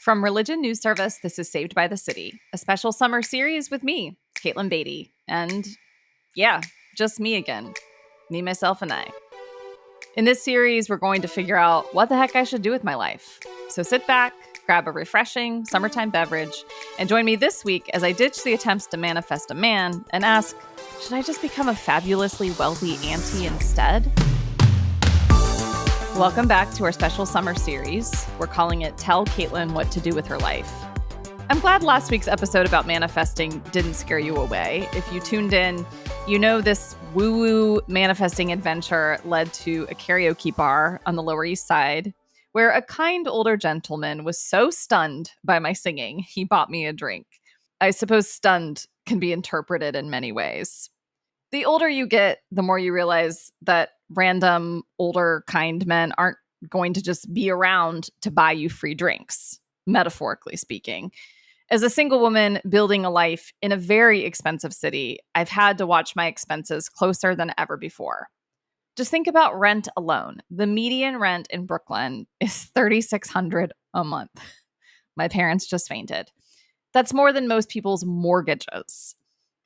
From Religion News Service, this is Saved by the City, a special summer series with me, Katelyn Beatty, and just me again. Me, myself, and I. In this series, we're going to figure out what the heck I should do with my life. So sit back, grab a refreshing summertime beverage, and join me this week as I ditch the attempts to manifest a man and ask, should I just become a fabulously wealthy auntie instead? Welcome back to our special summer series. We're calling it Tell Katelyn What to Do with Her Life. I'm glad last week's episode about manifesting didn't scare you away. If you tuned in, you know this woo-woo manifesting adventure led to a karaoke bar on the Lower East Side, where a kind older gentleman was so stunned by my singing, he bought me a drink. I suppose stunned can be interpreted in many ways. The older you get, the more you realize that random, older, kind men aren't going to just be around to buy you free drinks, metaphorically speaking. As a single woman building a life in a very expensive city, I've had to watch my expenses closer than ever before. Just think about rent alone. The median rent in Brooklyn is $3,600 a month. My parents just fainted. That's more than most people's mortgages.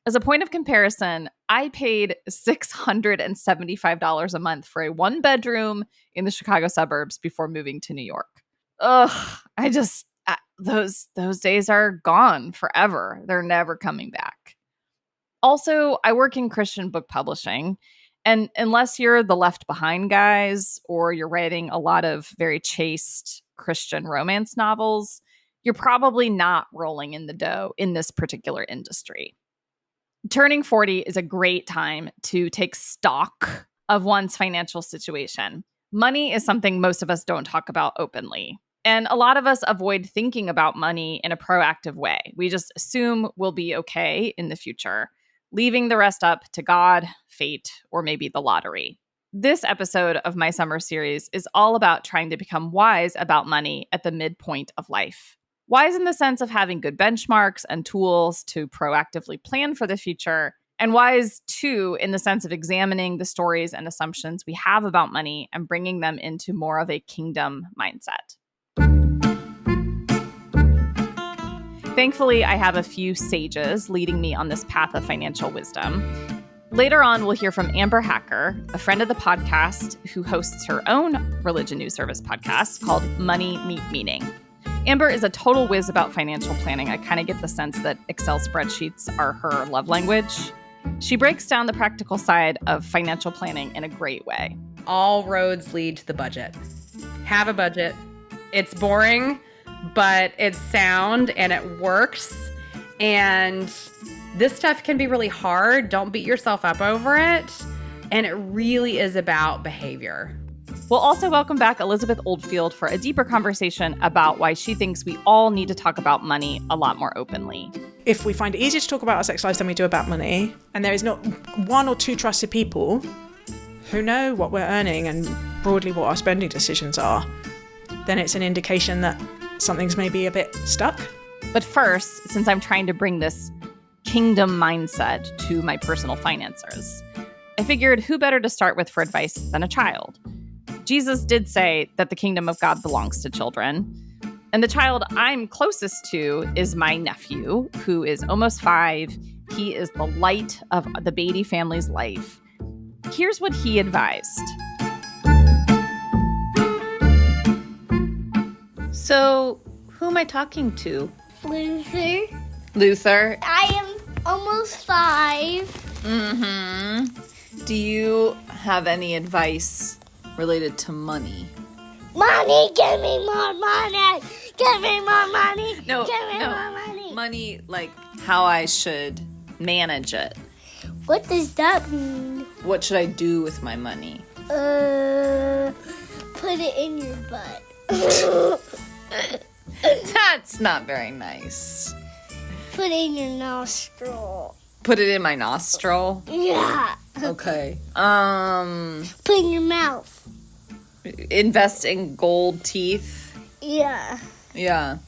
As a point of comparison, I paid $675 a month for a one-bedroom in the Chicago suburbs before moving to New York. Those days are gone forever. They're never coming back. Also, I work in Christian book publishing, and unless you're the Left Behind guys or you're writing a lot of very chaste Christian romance novels, you're probably not rolling in the dough in this particular industry. Turning 40 is a great time to take stock of one's financial situation. Money is something most of us don't talk about openly. And a lot of us avoid thinking about money in a proactive way. We just assume we'll be okay in the future, leaving the rest up to God, fate, or maybe the lottery. This episode of my summer series is all about trying to become wise about money at the midpoint of life. Wise in the sense of having good benchmarks and tools to proactively plan for the future, and wise, too, in the sense of examining the stories and assumptions we have about money and bringing them into more of a kingdom mindset. Thankfully, I have a few sages leading me on this path of financial wisdom. Later on, we'll hear from Amber Hacker, a friend of the podcast who hosts her own Religion News Service podcast called Money Meet Meaning. Amber is a total whiz about financial planning. I kind of get the sense that Excel spreadsheets are her love language. She breaks down the practical side of financial planning in a great way. All roads lead to the budget. Have a budget. It's boring, but it's sound and it works. And this stuff can be really hard. Don't beat yourself up over it. And it really is about behavior. We'll also welcome back Elizabeth Oldfield for a deeper conversation about why she thinks we all need to talk about money a lot more openly. If we find it easier to talk about our sex lives than we do about money, and there is not one or two trusted people who know what we're earning and broadly what our spending decisions are, then it's an indication that something's maybe a bit stuck. But first, since I'm trying to bring this kingdom mindset to my personal finances, I figured who better to start with for advice than a child? Jesus did say that the kingdom of God belongs to children. And the child I'm closest to is my nephew, who is almost 5. He is the light of the Beatty family's life. Here's what he advised. So, who am I talking to? Luther? I am almost 5. Mm-hmm. Do you have any advice related to money? Money, give me more money. Give me more money. No. More money. Money, like how I should manage it. What does that mean? What should I do with my money? Put it in your butt. That's not very nice. Put it in your nostril. Put it in my nostril? Yeah. Okay. Put it in your mouth. Invest in gold teeth? Yeah. Yeah.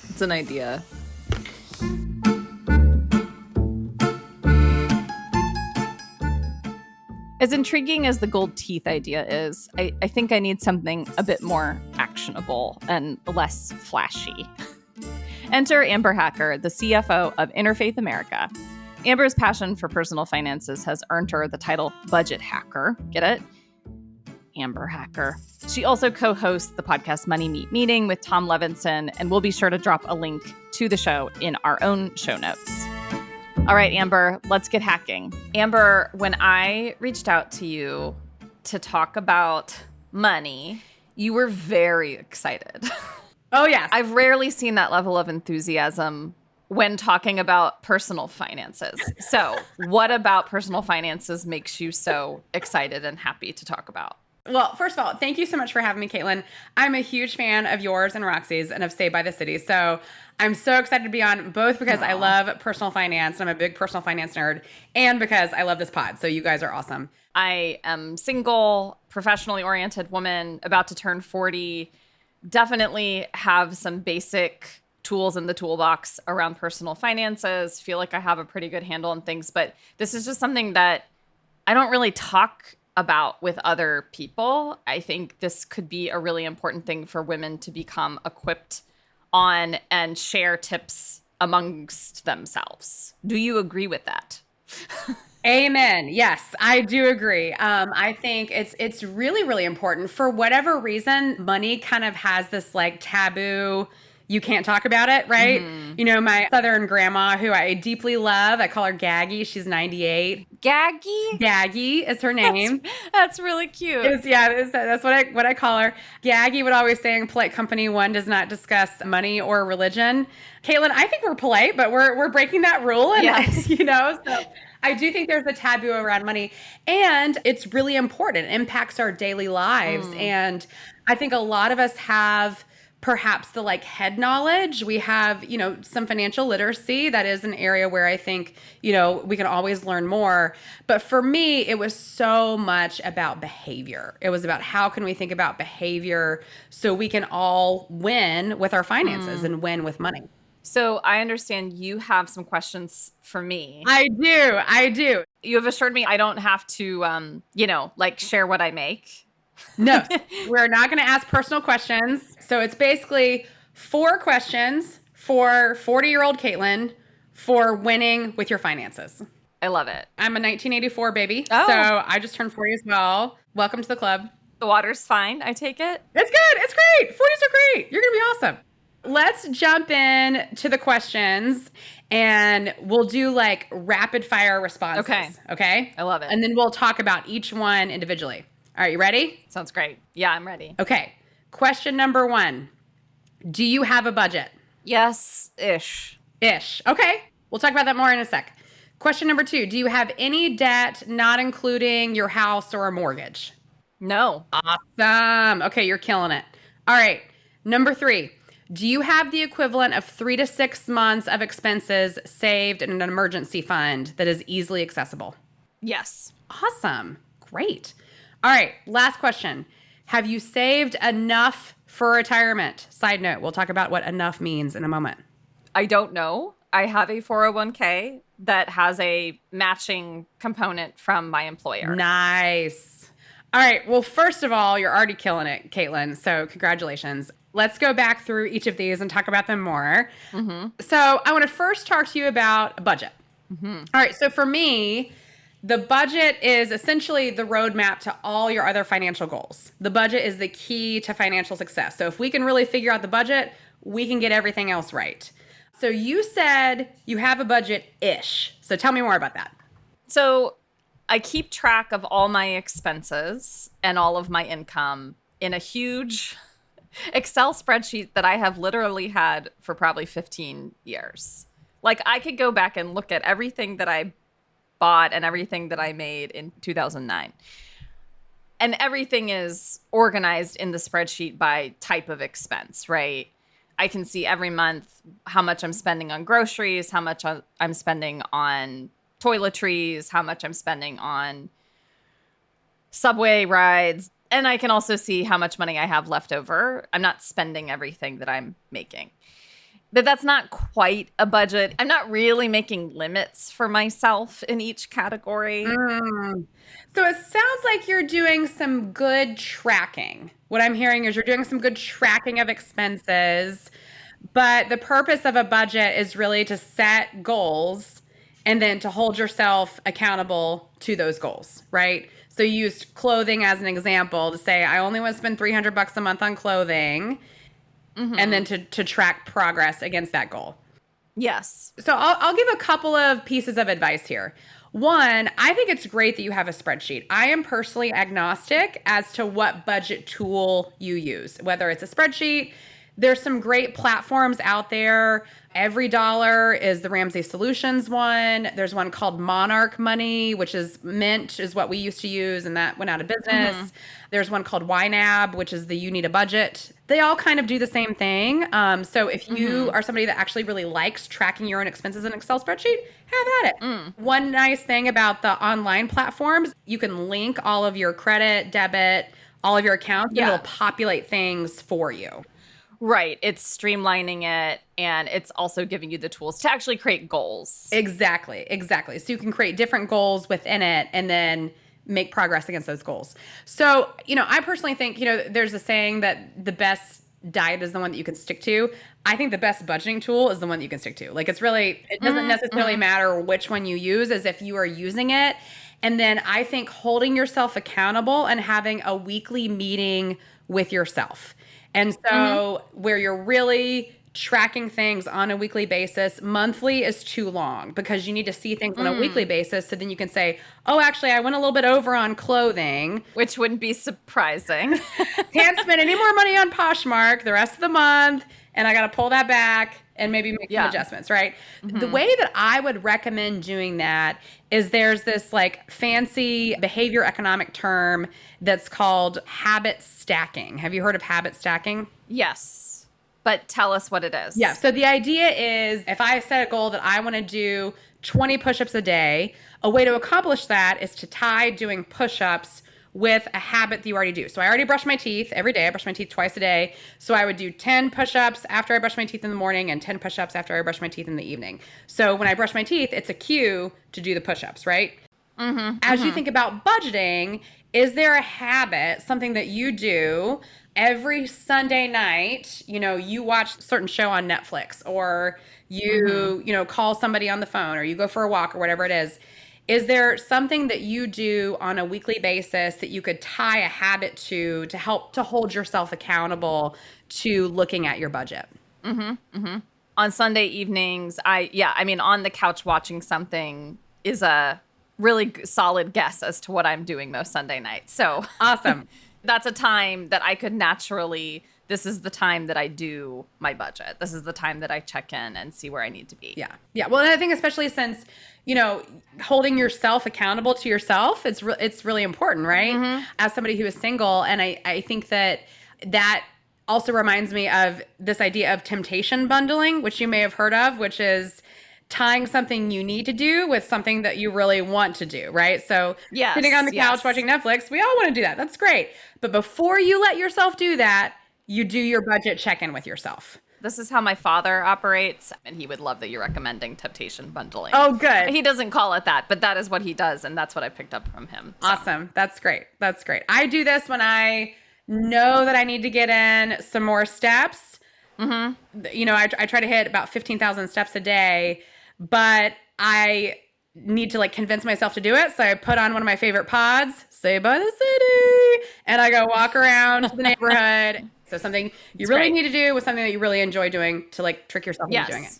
It's an idea. As intriguing as the gold teeth idea is, I think I need something a bit more actionable and less flashy. Enter Amber Hacker, the CFO of Interfaith America. Amber's passion for personal finances has earned her the title Budget Hacker. Get it? Amber Hacker. She also co-hosts the podcast Money Meet Meeting with Tom Levinson, and we'll be sure to drop a link to the show in our own show notes. All right, Amber, let's get hacking. Amber, when I reached out to you to talk about money, you were very excited. Oh, yes. I've rarely seen that level of enthusiasm when talking about personal finances. So, what about personal finances makes you so excited and happy to talk about? Well, first of all, thank you so much for having me, Katelyn. I'm a huge fan of yours and Roxy's and of Saved by the City. So I'm so excited to be on, both because I love personal finance, and I'm a big personal finance nerd, and because I love this pod. So you guys are awesome. I am single, professionally oriented woman, about to turn 40, definitely have some basic tools in the toolbox around personal finances, feel like I have a pretty good handle on things. But this is just something that I don't really talk about with other people. I think this could be a really important thing for women to become equipped on and share tips amongst themselves. Do you agree with that? Amen. Yes, I do agree. I think it's really, really important. For whatever reason, money kind of has this like taboo. You can't talk about it, right? Mm-hmm. You know, my Southern grandma, who I deeply love, I call her Gaggy. She's 98. Gaggy? Gaggy is her name. That's really cute. That's what I call her. Gaggy would always say in polite company, one does not discuss money or religion. Katelyn, I think we're polite, but we're breaking that rule. And, yes. You know, so I do think there's a taboo around money, and it's really important. It impacts our daily lives. And I think a lot of us have perhaps the like head knowledge. We have, you know, some financial literacy. That is an area where I think, you know, we can always learn more. But for me, it was so much about behavior. It was about how can we think about behavior so we can all win with our finances and win with money. So I understand you have some questions for me. I do. You have assured me I don't have to, like share what I make. No, we're not going to ask personal questions. So it's basically 4 questions for 40-year-old Katelyn for winning with your finances. I love it. I'm a 1984 baby, so I just turned 40 as well. Welcome to the club. The water's fine, I take it? It's good. It's great. 40s are great. You're going to be awesome. Let's jump in to the questions, and we'll do like rapid fire responses. Okay? I love it. And then we'll talk about each one individually. All right, you ready? Sounds great. Yeah, I'm ready. Okay. Question number 1. Do you have a budget? Yes-ish. Ish. Okay. We'll talk about that more in a sec. Question number 2. Do you have any debt, not including your house or a mortgage? No. Awesome. Okay, you're killing it. All right. Number 3. Do you have the equivalent of 3 to 6 months of expenses saved in an emergency fund that is easily accessible? Yes. Awesome. Great. All right, last question. Have you saved enough for retirement? Side note, we'll talk about what enough means in a moment. I don't know. I have a 401k that has a matching component from my employer. Nice. All right, well, first of all, you're already killing it, Katelyn, so congratulations. Let's go back through each of these and talk about them more. Mm-hmm. So I want to first talk to you about a budget. Mm-hmm. All right, so for me, the budget is essentially the roadmap to all your other financial goals. The budget is the key to financial success. So if we can really figure out the budget, we can get everything else right. So you said you have a budget-ish. So tell me more about that. So I keep track of all my expenses and all of my income in a huge Excel spreadsheet that I have literally had for probably 15 years. Like I could go back and look at everything that I bought and everything that I made in 2009. And everything is organized in the spreadsheet by type of expense, right? I can see every month how much I'm spending on groceries, how much I'm spending on toiletries, how much I'm spending on subway rides. And I can also see how much money I have left over. I'm not spending everything that I'm making. But that's not quite a budget. I'm not really making limits for myself in each category. So it sounds like you're doing some good tracking. What I'm hearing is you're doing some good tracking of expenses. But the purpose of a budget is really to set goals and then to hold yourself accountable to those goals, right? So you used clothing as an example to say, I only want to spend $300 a month on clothing, and then to track progress against that goal. Yes. So I'll give a couple of pieces of advice here. One, I think it's great that you have a spreadsheet. I am personally agnostic as to what budget tool you use, whether it's a spreadsheet. There's some great platforms out there. Every Dollar is the Ramsey Solutions one. There's one called Monarch Money, which is Mint, is what we used to use, and that went out of business. There's one called YNAB, which is the You Need a Budget. They all kind of do the same thing. So if you are somebody that actually really likes tracking your own expenses in an Excel spreadsheet, have at it. One nice thing about the online platforms, you can link all of your credit, debit, all of your accounts, and it'll populate things for you. Right. It's streamlining it, and it's also giving you the tools to actually create goals. Exactly. So you can create different goals within it and then make progress against those goals. So, I personally think, there's a saying that the best diet is the one that you can stick to. I think the best budgeting tool is the one that you can stick to. Like, it's really, it doesn't necessarily matter which one you use, as if you are using it. And then I think holding yourself accountable and having a weekly meeting with yourself. And so where you're really tracking things on a weekly basis, monthly is too long because you need to see things on a weekly basis. So then you can say, oh, actually, I went a little bit over on clothing. Which wouldn't be surprising. Can't spend any more money on Poshmark the rest of the month. And I got to pull that back and maybe make some adjustments, right? The way that I would recommend doing that is there's this like fancy behavior economic term that's called habit stacking. Have you heard of habit stacking? Yes. But tell us what it is. Yeah. So the idea is if I set a goal that I want to do 20 push-ups a day, a way to accomplish that is to tie doing push-ups with a habit that you already do. So I already brush my teeth every day. I brush my teeth twice a day. So I would do 10 push-ups after I brush my teeth in the morning and 10 push-ups after I brush my teeth in the evening. So when I brush my teeth, it's a cue to do the push-ups, right? As you think about budgeting, is there a habit, something that you do every Sunday night? You watch a certain show on Netflix, or you, call somebody on the phone, or you go for a walk, or whatever it is. Is there something that you do on a weekly basis that you could tie a habit to help to hold yourself accountable to looking at your budget? On Sunday evenings, on the couch watching something is a really solid guess as to what I'm doing most Sunday nights. So awesome. That's a time that I could naturally, this is the time that I do my budget. This is the time that I check in and see where I need to be. Yeah. Yeah. Well, I think especially since, holding yourself accountable to yourself, it's really important, right? As somebody who is single. And I think that also reminds me of this idea of temptation bundling, which you may have heard of, which is tying something you need to do with something that you really want to do, right? So sitting on the couch watching Netflix, we all want to do that. That's great. But before you let yourself do that, you do your budget check-in with yourself. This is how my father operates, and he would love that you're recommending temptation bundling. Oh, good. He doesn't call it that, but that is what he does, and that's what I picked up from him. So. Awesome. That's great. I do this when I know that I need to get in some more steps. I try to hit about 15,000 steps a day, but I need to convince myself to do it. So I put on one of my favorite pods, Say by the City, and I go walk around the neighborhood. So something you really need to do with something that you really enjoy doing to trick yourself into doing it.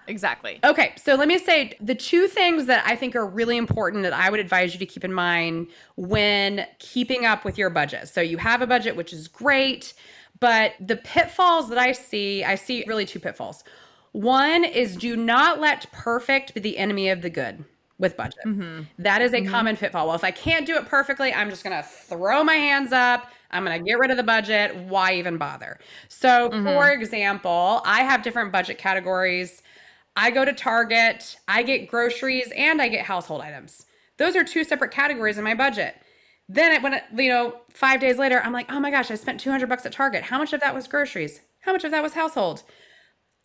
Exactly. Okay. So let me say the two things that I think are really important that I would advise you to keep in mind when keeping up with your budget. So you have a budget, which is great, but the pitfalls that I see really two pitfalls. One is do not let perfect be the enemy of the good with budget. That is a common pitfall. Well, if I can't do it perfectly, I'm just going to throw my hands up. I'm going to get rid of the budget. Why even bother? So for example, I have different budget categories. I go to Target, I get groceries, and I get household items. Those are two separate categories in my budget. Then when 5 days later, I'm like, oh my gosh, I spent $200 at Target. How much of that was groceries? How much of that was household?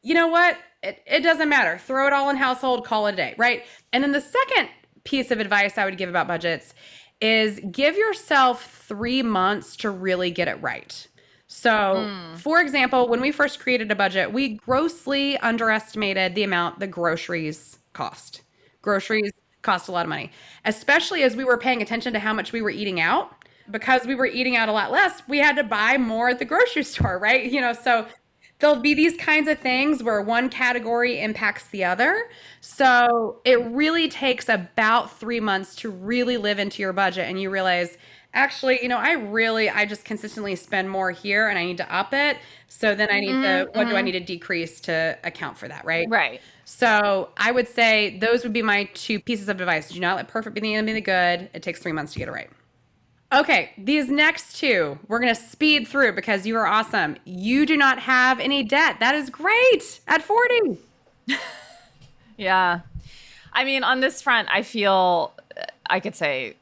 You know what? It doesn't matter. Throw it all in household, call it a day, right? And then the second piece of advice I would give about budgets is give yourself 3 months to really get it right. So, for example, when we first created a budget, we grossly underestimated the amount the groceries cost. Groceries cost a lot of money, especially as we were paying attention to how much we were eating out. Because we were eating out a lot less, we had to buy more at the grocery store, right? So there'll be these kinds of things where one category impacts the other. So it really takes about 3 months to really live into your budget, and you realize, actually, I just consistently spend more here and I need to up it. So then I need what do I need to decrease to account for that, right? Right. So I would say those would be my 2 pieces of advice. Do not let perfect be the enemy of the good. It takes 3 months to get it right. Okay, these next 2, we're going to speed through because you are awesome. You do not have any debt. That is great at 40. Yeah. I mean, on this front, I feel I could say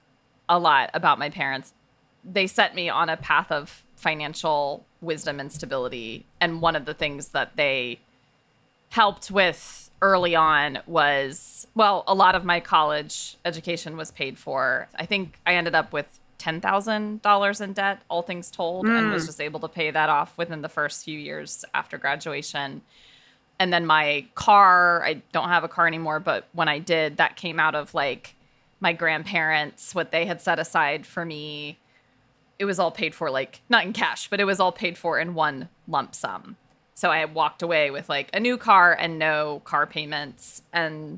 a lot about my parents. They set me on a path of financial wisdom and stability. And one of the things that they helped with early on was, well, a lot of my college education was paid for. I think I ended up with $10,000 in debt, all things told, and was just able to pay that off within the first few years after graduation. And then my car, I don't have a car anymore, but when I did, that came out of like my grandparents, what they had set aside for me. It was all paid for, like, not in cash, but it was all paid for in one lump sum. So I walked away with like a new car and no car payments. And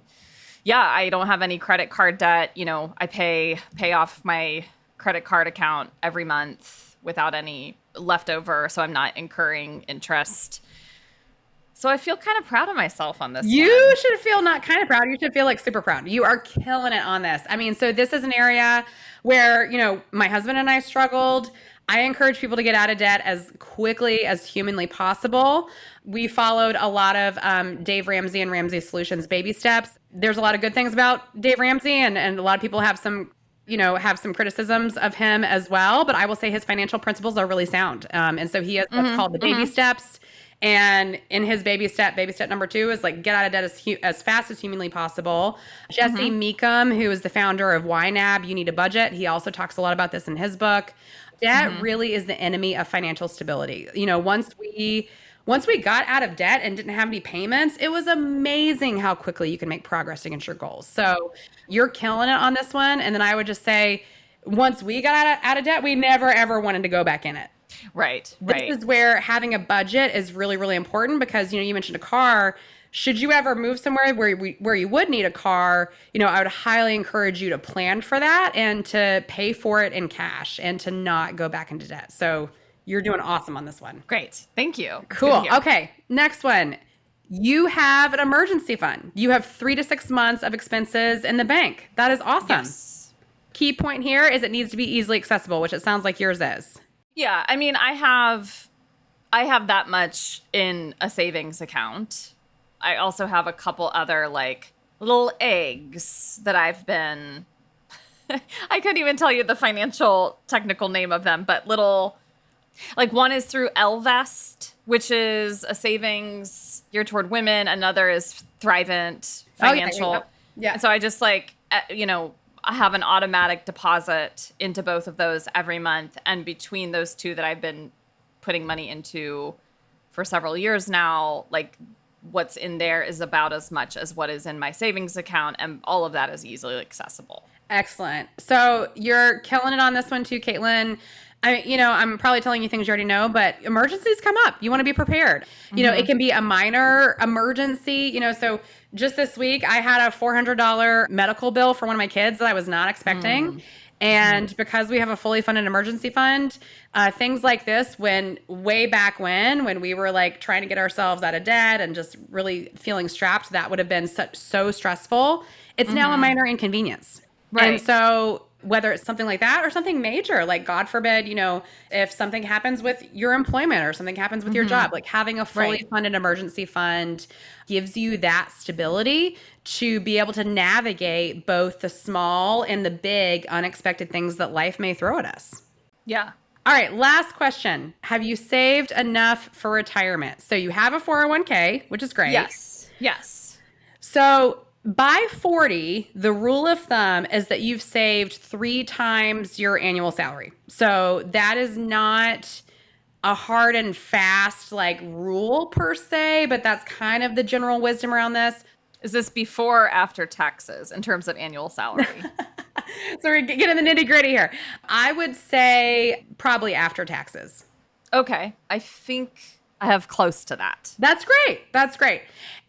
yeah, I don't have any credit card debt. I pay off my credit card account every month without any leftover, so I'm not incurring interest. So I feel kind of proud of myself on this one. You should feel not kind of proud. You should feel like super proud. You are killing it on this. I mean, so this is an area where, my husband and I struggled. I encourage people to get out of debt as quickly as humanly possible. We followed a lot of Dave Ramsey and Ramsey Solutions baby steps. There's a lot of good things about Dave Ramsey, and a lot of people have some criticisms of him as well. But I will say his financial principles are really sound. And so he has what's called the baby steps. And in his baby step number 2 is like get out of debt as fast as humanly possible. Jesse Meekum, who is the founder of YNAB, You Need a Budget, he also talks a lot about this in his book. Debt really is the enemy of financial stability. Once we got out of debt and didn't have any payments, it was amazing how quickly you can make progress against your goals. So you're killing it on this one. And then I would just say, once we got out of debt, we never, ever wanted to go back in it. Right. This is where having a budget is really, really important because, you mentioned a car. Should you ever move somewhere where you would need a car, I would highly encourage you to plan for that and to pay for it in cash and to not go back into debt. So you're doing awesome on this one. Great. Thank you. Cool. Okay. Next one. You have an emergency fund. You have 3 to 6 months of expenses in the bank. That is awesome. Yes. Key point here is it needs to be easily accessible, which it sounds like yours is. Yeah. I mean, I have that much in a savings account. I also have a couple other like little eggs that I've been, I couldn't even tell you the financial technical name of them, but little, like one is through Elvest, which is a savings geared toward women. Another is Thrivent Financial. Oh, yeah. And so I just like, I have an automatic deposit into both of those every month. And between those two that I've been putting money into for several years now, like what's in there is about as much as what is in my savings account. And all of that is easily accessible. Excellent. So you're killing it on this one too, Katelyn. I'm probably telling you things you already know, but emergencies come up. You want to be prepared. It can be a minor emergency, so just this week I had a $400 medical bill for one of my kids that I was not expecting. And because we have a fully funded emergency fund, things like this, way back when we were like trying to get ourselves out of debt and just really feeling strapped, that would have been so stressful. It's now a minor inconvenience. Right. And so whether it's something like that or something major, like God forbid, if something happens with your employment or something happens with your job, like having a fully funded emergency fund gives you that stability to be able to navigate both the small and the big unexpected things that life may throw at us. Yeah. All right. Last question. Have you saved enough for retirement? So you have a 401k, which is great. Yes. So by 40, the rule of thumb is that you've saved 3 times your annual salary. So that is not a hard and fast like rule per se, but that's kind of the general wisdom around this. Is this before or after taxes in terms of annual salary? So we're getting the nitty gritty here. I would say probably after taxes. Okay. I think I have close to that. That's great. That's great.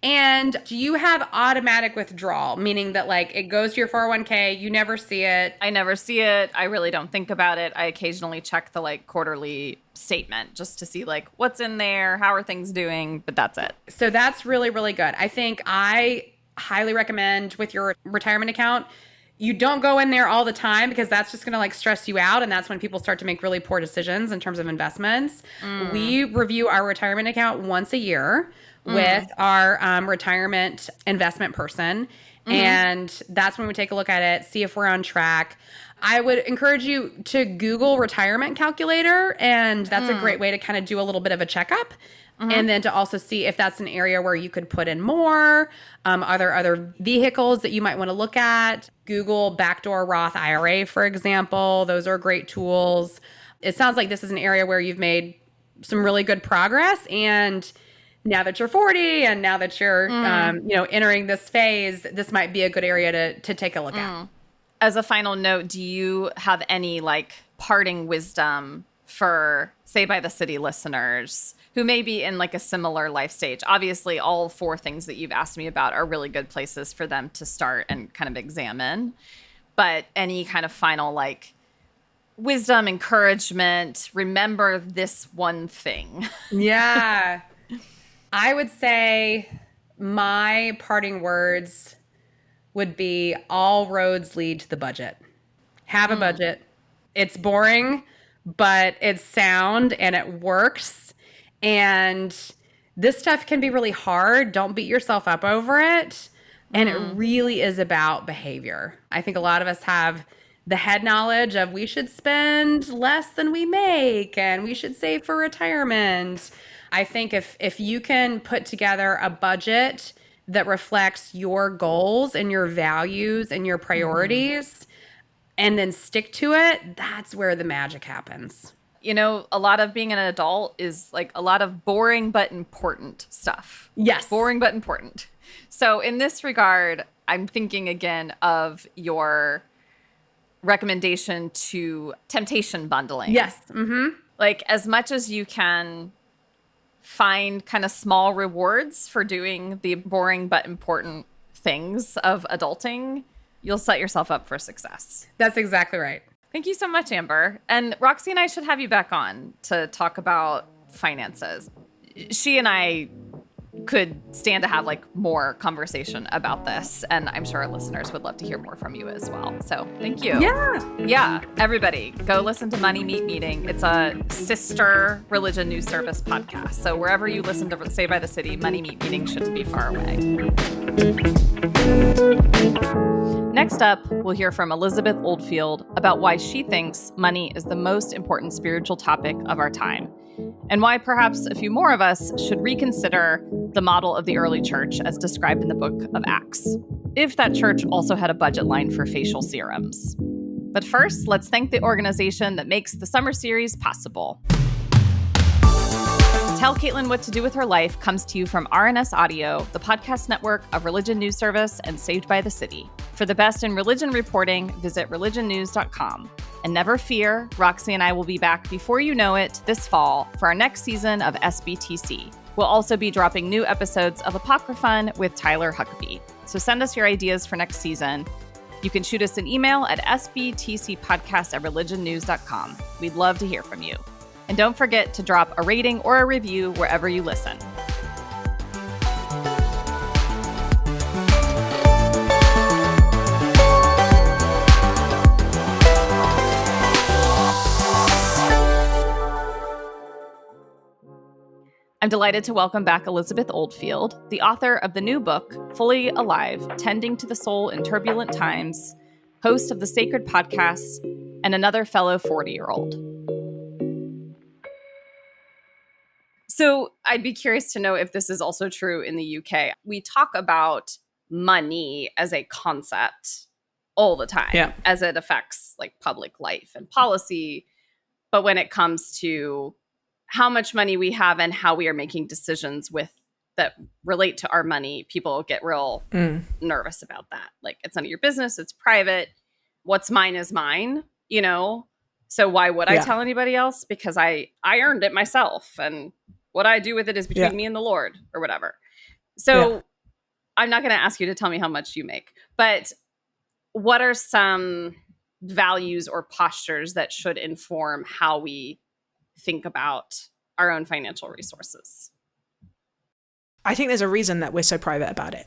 And do you have automatic withdrawal, meaning that like it goes to your 401k, you never see it? I never see it. I really don't think about it. I occasionally check the like quarterly statement just to see like what's in there, how are things doing, but that's it. So that's really, really good. I think I highly recommend with your retirement account, you don't go in there all the time because that's just going to like stress you out. And that's when people start to make really poor decisions in terms of investments. We review our retirement account once a year with our retirement investment person. And that's when we take a look at it, see if we're on track. I would encourage you to Google retirement calculator. And that's a great way to kind of do a little bit of a checkup. And then to also see if that's an area where you could put in more. Are there other vehicles that you might want to look at? Google backdoor Roth IRA, for example. Those are great tools. It sounds like this is an area where you've made some really good progress. And now that you're 40 and now that you're entering this phase, this might be a good area to take a look at. As a final note, do you have any like parting wisdom for Saved by the City listeners who may be in like a similar life stage? Obviously, all 4 things that you've asked me about are really good places for them to start and kind of examine. But any kind of final like wisdom, encouragement, remember this one thing. Yeah. I would say my parting words would be all roads lead to the budget. Have a budget. It's boring, but it's sound and it works. And this stuff can be really hard. Don't beat yourself up over it. And it really is about behavior. I think a lot of us have the head knowledge of we should spend less than we make and we should save for retirement. I think if you can put together a budget that reflects your goals and your values and your priorities and then stick to it, that's where the magic happens. You know, a lot of being an adult is like a lot of boring but important stuff. Yes. Boring but important. So in this regard, I'm thinking again of your recommendation to temptation bundling. Yes. Like as much as you can find kind of small rewards for doing the boring but important things of adulting, you'll set yourself up for success. That's exactly right. Thank you so much, Amber. And Roxy and I should have you back on to talk about finances. She and I could stand to have like more conversation about this. And I'm sure our listeners would love to hear more from you as well. So thank you. Yeah. Everybody go listen to Money Meet Meeting. It's a sister religion news service podcast. So wherever you listen to Saved by the City, Money Meet Meeting shouldn't be far away. Next up, we'll hear from Elizabeth Oldfield about why she thinks money is the most important spiritual topic of our time, and why perhaps a few more of us should reconsider the model of the early church as described in the book of Acts, if that church also had a budget line for facial serums. But first, let's thank the organization that makes the summer series possible. Tell Katelyn What to Do with Her Life comes to you from RNS Audio, the podcast network of Religion News Service and Saved by the City. For the best in religion reporting, visit religionnews.com. And never fear, Roxy and I will be back before you know it this fall for our next season of SBTC. We'll also be dropping new episodes of Apocryphon with Tyler Huckabee. So send us your ideas for next season. You can shoot us an email at sbtcpodcast@religionnews.com. We'd love to hear from you. And don't forget to drop a rating or a review wherever you listen. I'm delighted to welcome back Elizabeth Oldfield, the author of the new book, Fully Alive, Tending to the Soul in Turbulent Times, host of the Sacred Podcasts, and another fellow 40-year-old. So I'd be curious to know if this is also true in the UK. We talk about money as a concept all the time, as it affects like public life and policy. But when it comes to how much money we have and how we are making decisions with that relate to our money, people get real nervous about that. Like, it's none of your business. It's private. What's mine is mine, you know? So why would I tell anybody else? Because I earned it myself, and what I do with it is between me and the Lord or whatever. So I'm not going to ask you to tell me how much you make, but what are some values or postures that should inform how we think about our own financial resources? I think there's a reason that we're so private about it.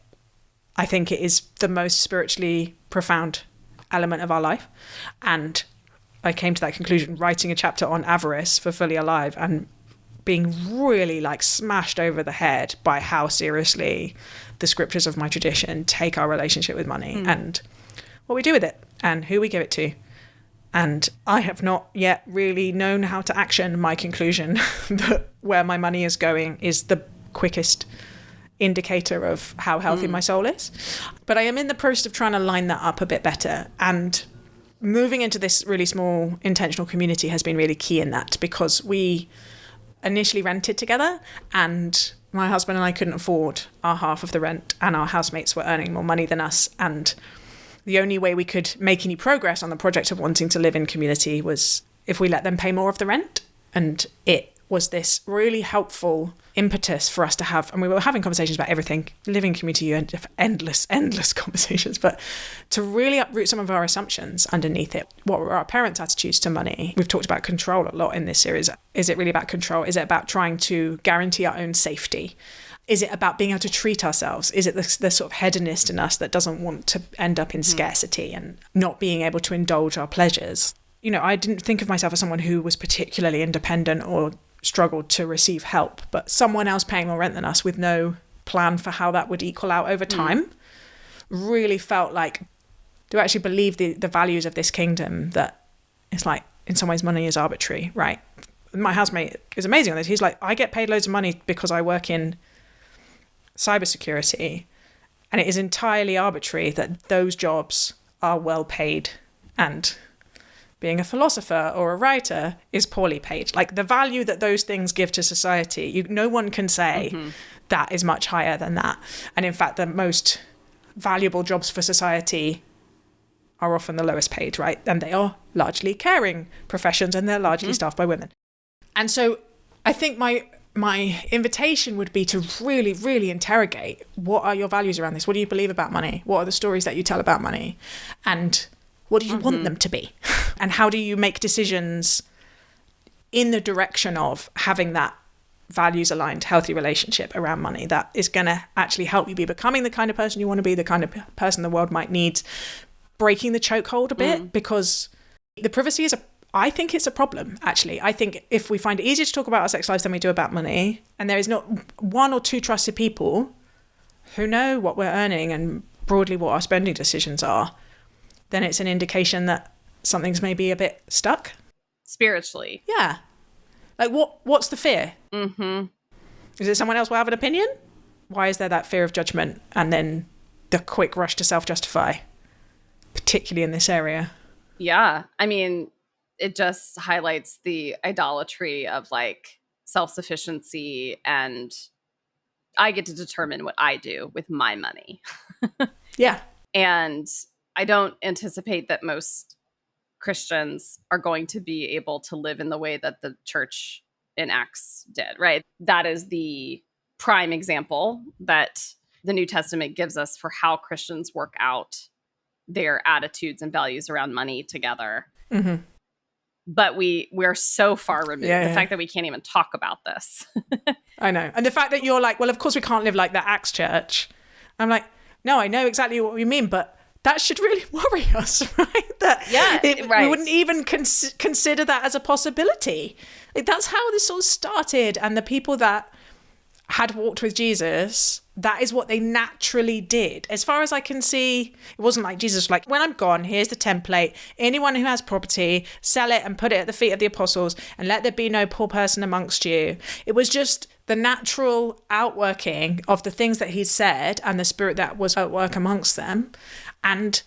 I think it is the most spiritually profound element of our life. And I came to that conclusion writing a chapter on avarice for Fully Alive and being really like smashed over the head by how seriously the scriptures of my tradition take our relationship with money and what we do with it and who we give it to. And I have not yet really known how to action my conclusion that where my money is going is the quickest indicator of how healthy my soul is. But I am in the process of trying to line that up a bit better. And moving into this really small intentional community has been really key in that, because we initially rented together and my husband and I couldn't afford our half of the rent, and our housemates were earning more money than us. And the only way we could make any progress on the project of wanting to live in community was if we let them pay more of the rent. And it was this really helpful impetus for us to have, and we were having conversations about everything, living community, endless conversations, but to really uproot some of our assumptions underneath it. What were our parents' attitudes to money? We've talked about control a lot in this series. Is it really about control? Is it about trying to guarantee our own safety? Is it about being able to treat ourselves? Is it the sort of hedonist in us that doesn't want to end up in scarcity and not being able to indulge our pleasures? You know, I didn't think of myself as someone who was particularly independent or struggled to receive help, but someone else paying more rent than us with no plan for how that would equal out over time really felt like, do I actually believe the values of this kingdom, that it's like, in some ways money is arbitrary, right? My housemate is amazing on this. He's like, I get paid loads of money because I work in cybersecurity, and it is entirely arbitrary that those jobs are well paid, and being a philosopher or a writer is poorly paid. Like, the value that those things give to society, no one can say that is much higher than that. And in fact, the most valuable jobs for society are often the lowest paid, right? And they are largely caring professions, and they're largely staffed by women. And so I think my invitation would be to really, really interrogate, what are your values around this? What do you believe about money? What are the stories that you tell about money? And what do you want them to be? And how do you make decisions in the direction of having that values-aligned, healthy relationship around money that is going to actually help you be becoming the kind of person you want to be, the kind of person the world might need, breaking the chokehold a bit, because the privacy I think it's a problem, actually. I think if we find it easier to talk about our sex lives than we do about money, and there is not one or two trusted people who know what we're earning and broadly what our spending decisions are, then it's an indication that something's maybe a bit stuck. Spiritually. Yeah. Like, what's the fear? Is it someone else will have an opinion? Why is there that fear of judgment and then the quick rush to self-justify, particularly in this area? Yeah. I mean, it just highlights the idolatry of like self-sufficiency, and I get to determine what I do with my money. Yeah. And I don't anticipate that most Christians are going to be able to live in the way that the church in Acts did, right? That is the prime example that the New Testament gives us for how Christians work out their attitudes and values around money together. But we're so far removed. The fact that we can't even talk about this. I know. And the fact that you're like, well, of course we can't live like the Acts church. I'm like, no, I know exactly what you mean, but that should really worry us, right? We wouldn't even consider that as a possibility. Like, that's how this all started. And the people that had walked with Jesus, that is what they naturally did. As far as I can see, it wasn't like Jesus was like, when I'm gone, here's the template. Anyone who has property, sell it and put it at the feet of the apostles, and let there be no poor person amongst you. It was just the natural outworking of the things that he said and the spirit that was at work amongst them. And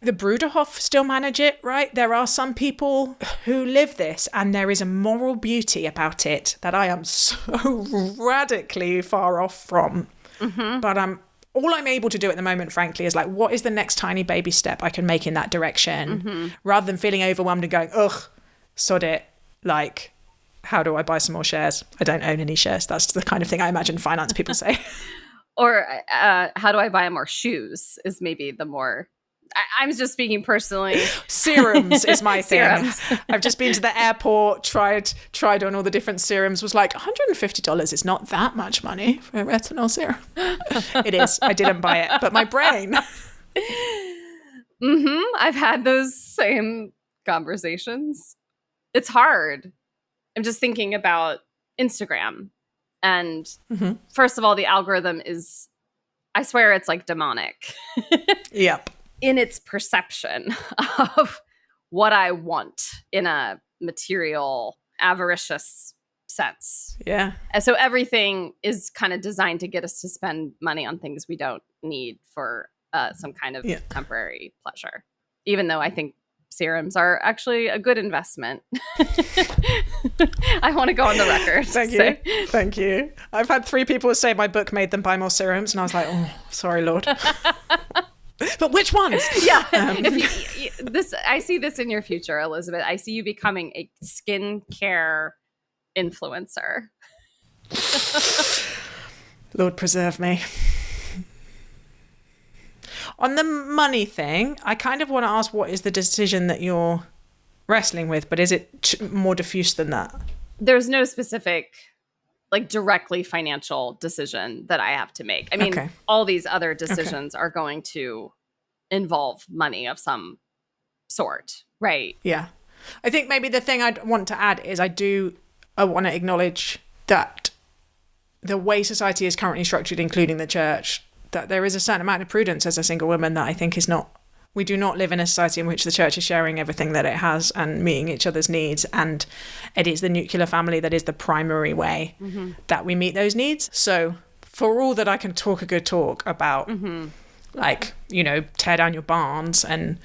the Bruderhof still manage it, right? There are some people who live this, and there is a moral beauty about it that I am so radically far off from. But all I'm able to do at the moment, frankly, is like, what is the next tiny baby step I can make in that direction, rather than feeling overwhelmed and going, ugh, sod it. Like, how do I buy some more shares? I don't own any shares. That's the kind of thing I imagine finance people say. Or how do I buy more shoes is maybe the more... I'm just speaking personally. Serums is my thing. Serums. I've just been to the airport, tried on all the different serums, was like, $150 is not that much money for a retinol serum. It is. I didn't buy it, but my brain. I've had those same conversations. It's hard. I'm just thinking about Instagram. And first of all, the algorithm is, I swear it's like demonic. Yep. In its perception of what I want in a material, avaricious sense. Yeah. And so everything is kind of designed to get us to spend money on things we don't need for some kind of temporary pleasure. Even though I think serums are actually a good investment. I want to go on the record. Thank you. I've had 3 people say my book made them buy more serums, and I was like, oh, sorry, Lord. But which ones? Yeah. I see this in your future, Elizabeth. I see you becoming a skincare influencer. Lord preserve me. On the money thing, I kind of want to ask, what is the decision that you're wrestling with? But is it more diffuse than that? There's no specific, like, directly financial decision that I have to make. I mean, all these other decisions are going to involve money of some sort, right? Yeah. I think maybe the thing I'd want to add is I want to acknowledge that the way society is currently structured, including the church, that there is a certain amount of prudence as a single woman that I think is not... We do not live in a society in which the church is sharing everything that it has and meeting each other's needs. And it is the nuclear family that is the primary way that we meet those needs. So for all that I can talk a good talk about, like, you know, tear down your barns and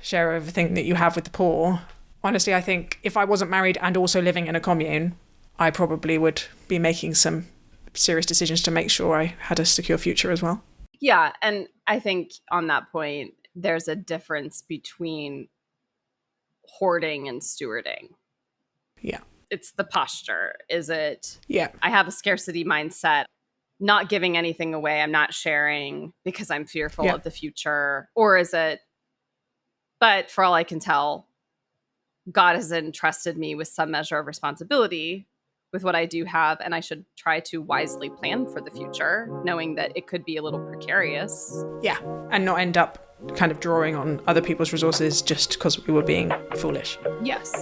share everything that you have with the poor, honestly, I think if I wasn't married and also living in a commune, I probably would be making some serious decisions to make sure I had a secure future as well. Yeah. And I think on that point, there's a difference between hoarding and stewarding. Yeah. It's the posture. Is it, yeah, I have a scarcity mindset, not giving anything away. I'm not sharing because I'm fearful of the future. Or is it, but for all I can tell, God has entrusted me with some measure of responsibility with what I do have, and I should try to wisely plan for the future, knowing that it could be a little precarious. Yeah, and not end up kind of drawing on other people's resources just because we were being foolish. Yes.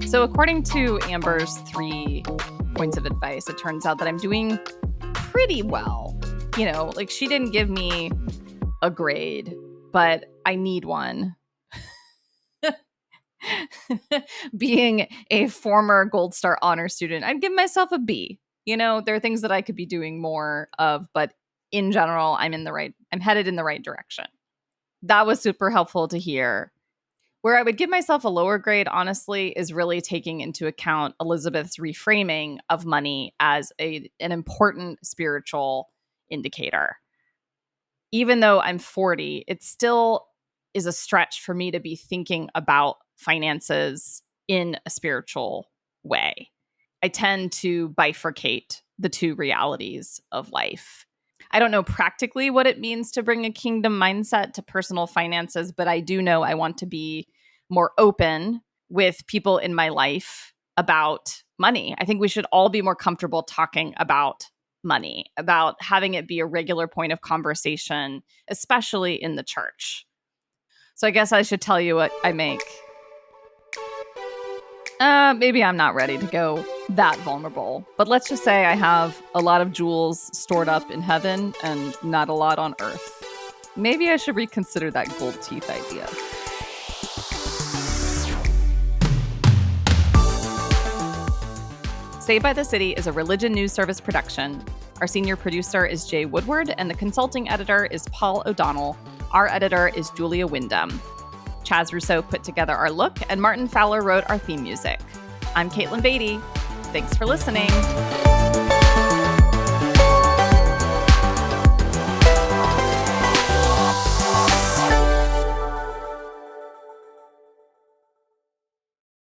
So according to Amber's 3 points of advice, it turns out that I'm doing pretty well. You know, like, she didn't give me a grade, but I need one. Being a former Gold Star honor student, I'd give myself a B. You know, there are things that I could be doing more of, but in general, I'm headed in the right direction. That was super helpful to hear. Where I would give myself a lower grade, honestly, is really taking into account Elizabeth's reframing of money as an important spiritual indicator. Even though I'm 40, it still is a stretch for me to be thinking about finances in a spiritual way. I tend to bifurcate the 2 realities of life. I don't know practically what it means to bring a kingdom mindset to personal finances, but I do know I want to be more open with people in my life about money. I think we should all be more comfortable talking about money, about having it be a regular point of conversation, especially in the church. So I guess I should tell you what I make. Maybe I'm not ready to go that vulnerable, but let's just say I have a lot of jewels stored up in heaven and not a lot on earth. Maybe I should reconsider that gold teeth idea. Saved by the City is a Religion News Service production. Our senior producer is Jay Woodward, and the consulting editor is Paul O'Donnell. Our editor is Julia Wyndham. Chaz Rousseau put together our look, and Martin Fowler wrote our theme music. I'm Caitlin Beatty. Thanks for listening.